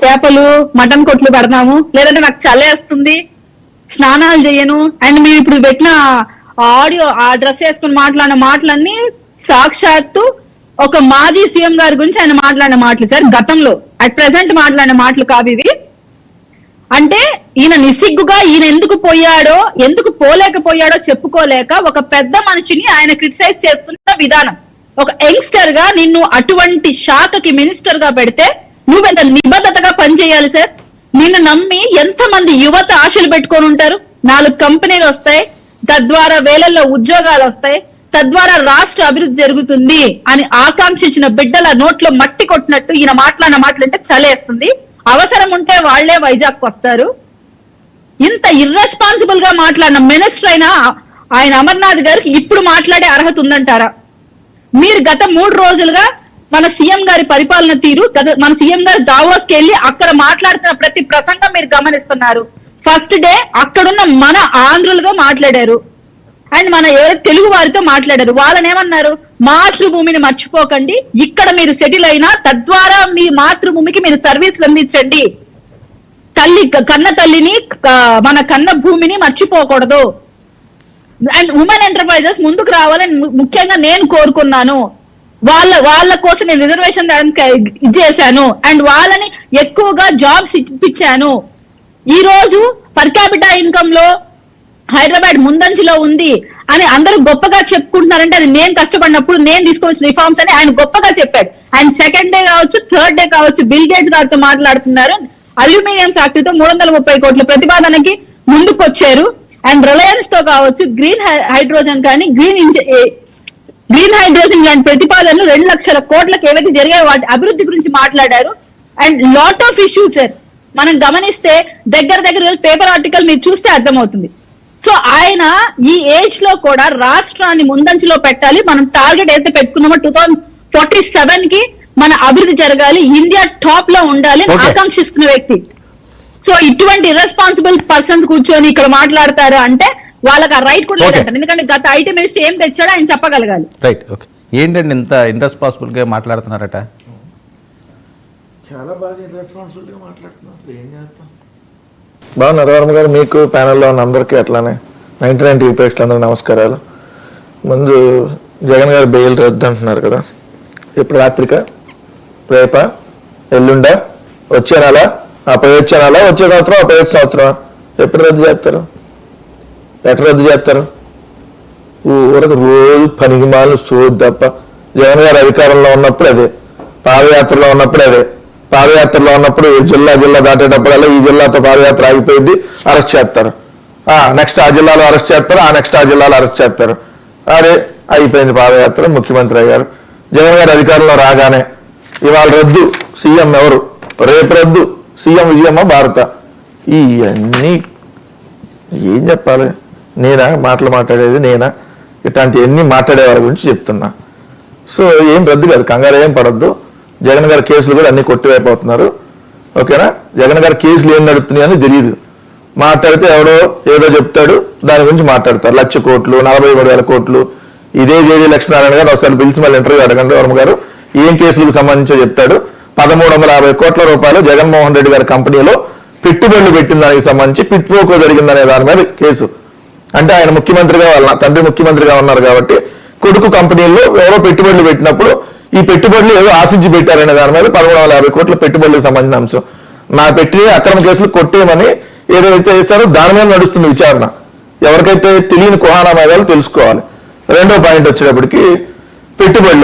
చేపలు మటన్ కొట్లు పెడతాము, లేదంటే నాకు చల్లేస్తుంది స్నానాలు చేయను. అండ్ మీరు ఇప్పుడు పెట్టిన ఆడియో, ఆ డ్రెస్ వేసుకుని మాట్లాడిన మాటలన్నీ సాక్షాత్తు ఒక మాజీ సీఎం గారి గురించి ఆయన మాట్లాడిన మాటలు సార్. గతంలో అట్ ప్రెసెంట్ మాట్లాడిన మాటలు కావు ఇవి. అంటే ఈయన నిస్సిగ్గుగా ఈయన ఎందుకు పోయాడో, ఎందుకు పోలేకపోయాడో చెప్పుకోలేక ఒక పెద్ద మనిషిని ఆయన క్రిటిసైజ్ చేస్తున్న విధానం. ఒక యంగ్స్టర్ గా నిన్ను అటువంటి శాఖకి మినిస్టర్ గా పెడితే నువ్వెంత నిబద్ధతగా పనిచేయాలి సార్. నిన్ను నమ్మి ఎంతమంది యువత ఆశలు పెట్టుకొని ఉంటారు. 4 కంపెనీలు వస్తాయి, తద్వారా వేలల్లో ఉద్యోగాలు వస్తాయి, తద్వారా రాష్ట్ర అభివృద్ధి జరుగుతుంది అని ఆకాంక్షించిన బిడ్డల నోట్లో మట్టి కొట్టినట్టు ఈయన మాట్లాడిన మాటలు అంటే చలేస్తుంది. అవసరం ఉంటే వాళ్లే వైజాగ్ వస్తారు. ఇంత ఇర్రెస్పాన్సిబుల్ గా మాట్లాడిన మినిస్టర్ అయినా ఆయన అమర్నాథ్ గారికి ఇప్పుడు మాట్లాడే అర్హత ఉందంటారా? మీరు గత 3 రోజులుగా మన సీఎం గారి పరిపాలన తీరు, మన సీఎం గారు దావోస్ కి వెళ్ళి అక్కడ మాట్లాడుతున్న ప్రతి ప్రసంగం మీరు గమనిస్తున్నారు. ఫస్ట్ డే అక్కడున్న మన ఆంధ్రులుగా మాట్లాడారు, అండ్ మన ఎవరు తెలుగు వారితో మాట్లాడారు. వాళ్ళని ఏమన్నారు? మాతృభూమిని మర్చిపోకండి, ఇక్కడ మీరు సెటిల్ అయినా తద్వారా మీ మాతృభూమికి మీరు సర్వీసులు అందించండి, కన్న తల్లిని మన కన్న భూమిని మర్చిపోకూడదు, అండ్ ఉమెన్ ఎంటర్ప్రైజెస్ ముందుకు రావాలని ముఖ్యంగా నేను కోరుకున్నాను. వాళ్ళ కోసం నేను రిజర్వేషన్ ఇచ్చేసాను, అండ్ వాళ్ళని ఎక్కువగా జాబ్స్ ఇప్పించాను. ఈ రోజు పర్ క్యాపిటా ఇన్కమ్ లో హైదరాబాద్ ముందంజలో ఉంది అని అందరూ గొప్పగా చెప్పుకుంటున్నారంటే అది నేను కష్టపడినప్పుడు నేను తీసుకొచ్చిన రిఫార్మ్స్ అని ఆయన గొప్పగా చెప్పాడు. అండ్ సెకండ్ డే కావచ్చు, థర్డ్ డే కావచ్చు, బిల్ గేట్స్ గారితో మాట్లాడుతున్నారు. అల్యూమినియం ఫ్యాక్టరీతో 330 కోట్ల ప్రతిపాదనకి ముందుకొచ్చారు. అండ్ రిలయన్స్ తో కావచ్చు, గ్రీన్ హైడ్రోజన్ కానీ గ్రీన్ హైడ్రోజన్ లాంటి ప్రతిపాదనలు 2 లక్షల కోట్లకు ఏవైతే జరిగాయో వాటి అభివృద్ధి గురించి మాట్లాడారు. And lot of issues sir మనం గమనిస్తే దగ్గర పేపర్ ఆర్టికల్ మీరు చూస్తే అర్థమవుతుంది. సో ఆయన ఈ ఏజ్ లో కూడా రాష్ట్రాన్ని ముందంజలో పెట్టాలి. మనం టార్గెట్ అయితే పెట్టుకున్నామో 2047 కి మన అభివృద్ధి జరగాలి, ఇండియా టాప్ లో ఉండాలి అని ఆకాంక్షిస్తున్న వ్యక్తి. సో ఇటువంటి ఇర్రెస్పాన్సిబుల్ పర్సన్స్ కూర్చొని ఇక్కడ మాట్లాడతారు అంటే వాళ్ళకి ఆ రైట్ కూడా లేదంట. ఎందుకంటే గత ఐటీ మినిస్టర్ ఏం తెచ్చాడో ఆయన చెప్పగలగాలి. Right, okay. ఏంటండి ఇంత ఇర్రెస్పాన్సిబుల్ గా మాట్లాడుతున్నారట? చాలా బాగా ఇర్రెస్పాన్సిబుల్ గా మాట్లాడుతున్నారు. అసలు ఏం చేస్తాం? బాగున్నారు వర్మ గారు, మీకు ప్యానెల్లో ఉన్న అందరికీ అట్లానే 99 టీవీ ప్రేక్షకులందరూ నమస్కారాలు. ముందు జగన్ గారు బెయిల్ రద్దు అంటున్నారు కదా, ఇప్పుడు రాత్రిక, రేపా, ఎల్లుండా, వచ్చే నెల, వచ్చే నెల, వచ్చే సంవత్సరం, 5 సంవత్సరం, ఎప్పుడు రద్దు చేస్తారు? ఎట్లా రద్దు చేస్తారు? ఊరకు రోజు పనికిమాలను సోదు తప్ప. జగన్ గారు అధికారంలో ఉన్నప్పుడు అదే, పాదయాత్రలో ఉన్నప్పుడు అదే, పాదయాత్రలో ఉన్నప్పుడు జిల్లా దాటేటప్పుడల్లా ఈ జిల్లాతో పాదయాత్ర ఆగిపోయింది, అరెస్ట్ చేస్తారు. నెక్స్ట్ ఆ జిల్లాలో అరెస్ట్ చేస్తారు, నెక్స్ట్ ఆ జిల్లాలో అరెస్ట్ చేస్తారు. అదే అయిపోయింది పాదయాత్ర, ముఖ్యమంత్రి అయ్యారు. జగన్ గారు అధికారంలో రాగానే ఇవాళ రద్దు, సీఎం ఎవరు, రేపు రద్దు, సీఎం విజయమ్మ భారత. ఇవన్నీ ఏం చెప్పాలి? నేనా మాట్లాడేది? నేనా? ఇట్లాంటివన్నీ మాట్లాడే వాళ్ళ గురించి చెప్తున్నా. సో ఏం రద్దు కాదు, కంగారు ఏం పడద్దు. జగన్ గారి కేసులు కూడా అన్ని కొట్టివైపోతున్నారు. ఓకేనా? జగన్ గారి కేసులు ఏం నడుస్తున్నాయి అని తెలియదు. మాట్లాడితే ఎవడో ఏదో చెప్తాడు, దాని గురించి మాట్లాడతారు. 1,00,000 కోట్లు, 43,000 కోట్లు. ఇదే జేడీ లక్ష్మీనారాయణ గారు ఒకసారి పిలిచి మళ్ళీ ఇంటర్వ్యూ అడగండి వర్మ గారు, ఏం కేసులకు సంబంధించో చెప్తాడు. 1,350 కోట్ల రూపాయలు జగన్మోహన్ రెడ్డి గారి కంపెనీలో పెట్టుబడులు పెట్టిన దానికి సంబంధించి పిట్పోకో జరిగిందనే దాని మీద కేసు. అంటే ఆయన ముఖ్యమంత్రిగా, వాళ్ళ తండ్రి ముఖ్యమంత్రిగా ఉన్నారు కాబట్టి కొడుకు కంపెనీల్లో ఎవరో పెట్టుబడులు పెట్టినప్పుడు ఈ పెట్టుబడులు ఏదో ఆశించి పెట్టారనే దాని మీద 1,350 కోట్ల పెట్టుబడులకు సంబంధించిన అంశం. నా పెట్టి అక్రమ కేసులు కొట్టేయమని ఏదైతే చేశారో దాని మీద నడుస్తుంది విచారణ. ఎవరికైతే తెలియని కుహానా మేధాలు తెలుసుకోవాలి. రెండో పాయింట్ వచ్చేటప్పటికి పెట్టుబడులు.